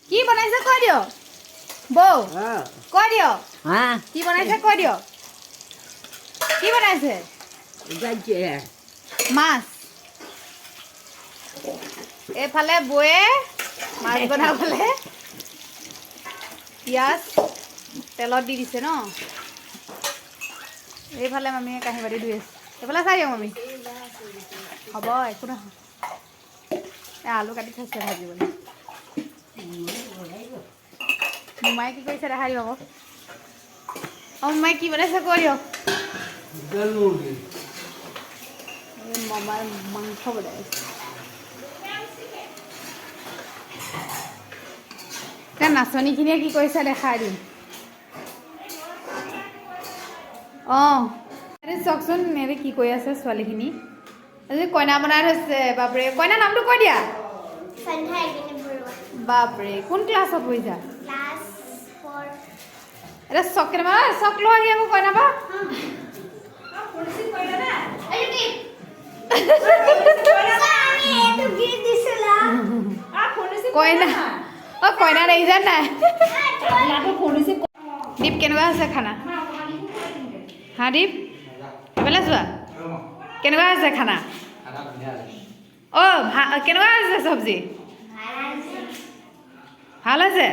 কি বনাইছে কৈ দিয় বৌ কৈ দিয় কি বনাইছে কৈ দিয় কি বনাইছে মাছ এইফালে বৌয়ে মাছ বনাবলে পিঁয়াজ তেলত দি দিছে ন এইফালে মামীয়ে কাঁহী বাতি ধুই আছে এইফালে চাই দিয়ক মামী হ'ব একো নহয় আলু কাটি থৈছে ভাজিবলৈ মোমাই কি কৰিছে দেখাই দিব আকৌ মোমাই কি বনাইছে কৈ দিয়ক মামাই মাংস বনাইছে নাচনীখিনিয়ে কি কৰিছে দেখাই দিম অঁ চাওকচোন এনে কি কৰি আছে ছোৱালীখিনি আজি কইনা বনাই থৈছে বাপৰে কইনা নামটো কৈ দিয়া বাপৰে কোন ক্লাছত পঢ়িছা এটা চক কেনেবা চক লৈ আহি আকৌ কইনা বা কইনা অঁ কইনা দেখিছা নাই দীপ কেনেকুৱা আছে খানা হা দীপ এইফালে যোৱা কেনেকুৱা আছে খানা অঁ কেনেকুৱা আছে চব্জি ভাল হৈছে